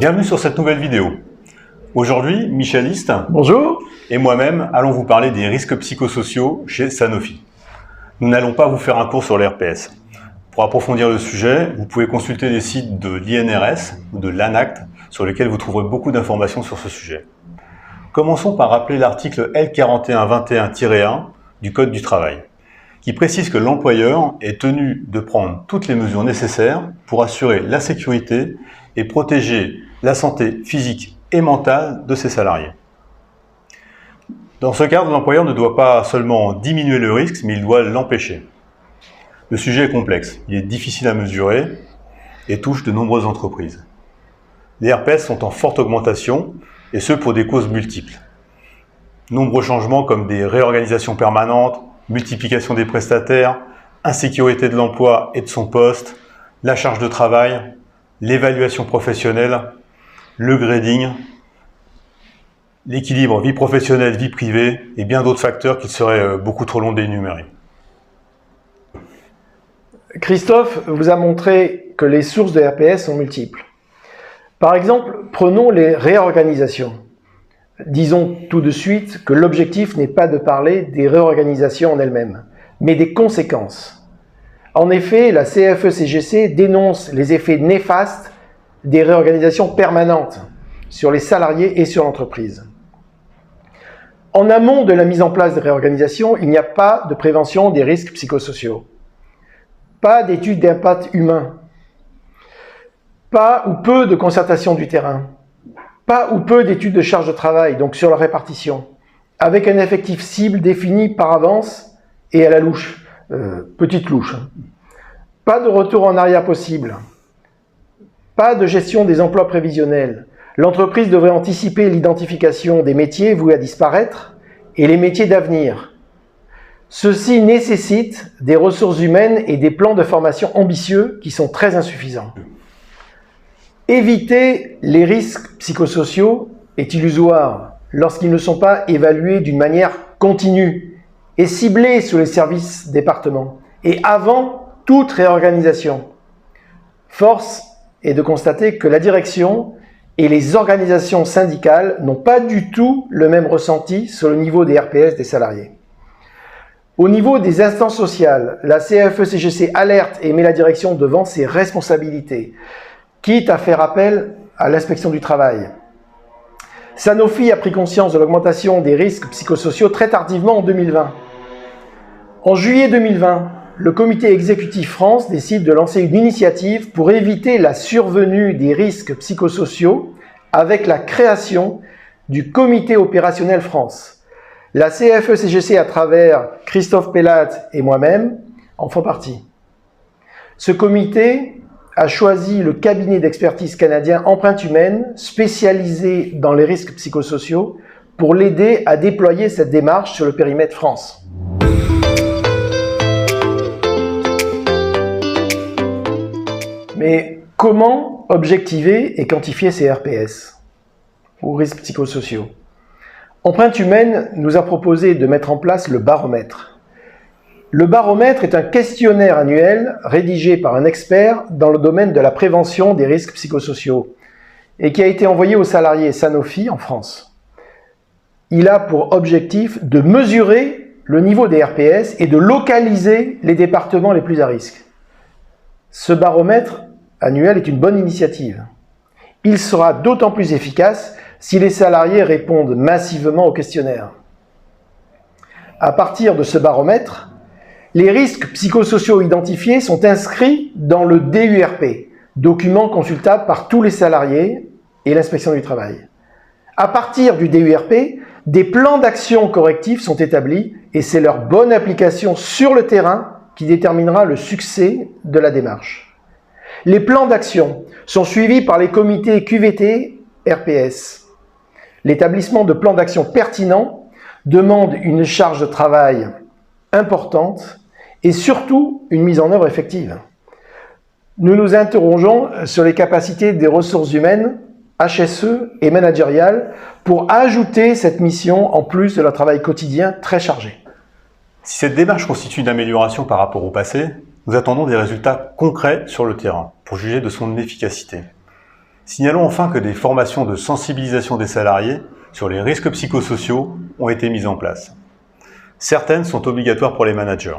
Bienvenue sur cette nouvelle vidéo. Aujourd'hui, Michel List Bonjour. Et moi-même allons vous parler des risques psychosociaux chez Sanofi. Nous n'allons pas vous faire un cours sur les RPS. Pour approfondir le sujet, vous pouvez consulter les sites de l'INRS ou de l'ANACT sur lesquels vous trouverez beaucoup d'informations sur ce sujet. Commençons par rappeler l'article L4121-1 du Code du travail, qui précise que l'employeur est tenu de prendre toutes les mesures nécessaires pour assurer la sécurité et protéger la santé physique et mentale de ses salariés. Dans ce cadre, l'employeur ne doit pas seulement diminuer le risque, mais il doit l'empêcher. Le sujet est complexe, il est difficile à mesurer et touche de nombreuses entreprises. Les RPS sont en forte augmentation, et ce pour des causes multiples. Nombreux changements comme des réorganisations permanentes, multiplication des prestataires, insécurité de l'emploi et de son poste, la charge de travail, l'évaluation professionnelle, le grading, l'équilibre vie professionnelle, vie privée et bien d'autres facteurs qu'il serait beaucoup trop long d'énumérer. Christophe vous a montré que les sources de RPS sont multiples. Par exemple, prenons les réorganisations. Disons tout de suite que l'objectif n'est pas de parler des réorganisations en elles-mêmes, mais des conséquences. En effet, la CFE-CGC dénonce les effets néfastes des réorganisations permanentes sur les salariés et sur l'entreprise. En amont de la mise en place des réorganisations, il n'y a pas de prévention des risques psychosociaux, pas d'études d'impact humain, pas ou peu de concertation du terrain, pas ou peu d'études de charge de travail, donc sur la répartition, avec un effectif cible défini par avance et à la louche, petite louche. Pas de retour en arrière possible, pas de gestion des emplois prévisionnels. L'entreprise devrait anticiper l'identification des métiers voués à disparaître et les métiers d'avenir. Ceci nécessite des ressources humaines et des plans de formation ambitieux qui sont très insuffisants. Éviter les risques psychosociaux est illusoire lorsqu'ils ne sont pas évalués d'une manière continue et ciblés sur les services départements et avant toute réorganisation. Force est de constater que la direction et les organisations syndicales n'ont pas du tout le même ressenti sur le niveau des RPS des salariés. Au niveau des instances sociales, la CFE-CGC alerte et met la direction devant ses responsabilités, quitte à faire appel à l'inspection du travail. Sanofi a pris conscience de l'augmentation des risques psychosociaux très tardivement en 2020. En juillet 2020, le comité exécutif France décide de lancer une initiative pour éviter la survenue des risques psychosociaux avec la création du comité opérationnel France. La CFE-CGC, à travers Christophe Pellat et moi-même, en font partie. Ce comité a choisi le cabinet d'expertise canadien Empreinte Humaine, spécialisé dans les risques psychosociaux, pour l'aider à déployer cette démarche sur le périmètre France. Mais comment objectiver et quantifier ces RPS, ou risques psychosociaux? Empreinte Humaine nous a proposé de mettre en place le baromètre. Le baromètre est un questionnaire annuel rédigé par un expert dans le domaine de la prévention des risques psychosociaux et qui a été envoyé aux salariés Sanofi en France. Il a pour objectif de mesurer le niveau des RPS et de localiser les départements les plus à risque. Ce baromètre annuel est une bonne initiative. Il sera d'autant plus efficace si les salariés répondent massivement au questionnaire. À partir de ce baromètre, les risques psychosociaux identifiés sont inscrits dans le DURP, document consultable par tous les salariés et l'inspection du travail. À partir du DURP, des plans d'action correctifs sont établis et c'est leur bonne application sur le terrain qui déterminera le succès de la démarche. Les plans d'action sont suivis par les comités QVT RPS. L'établissement de plans d'action pertinents demande une charge de travail importante et surtout une mise en œuvre effective. Nous nous interrogeons sur les capacités des ressources humaines, HSE et managériales pour ajouter cette mission en plus de leur travail quotidien très chargé. Si cette démarche constitue une amélioration par rapport au passé, nous attendons des résultats concrets sur le terrain pour juger de son efficacité. Signalons enfin que des formations de sensibilisation des salariés sur les risques psychosociaux ont été mises en place. Certaines sont obligatoires pour les managers.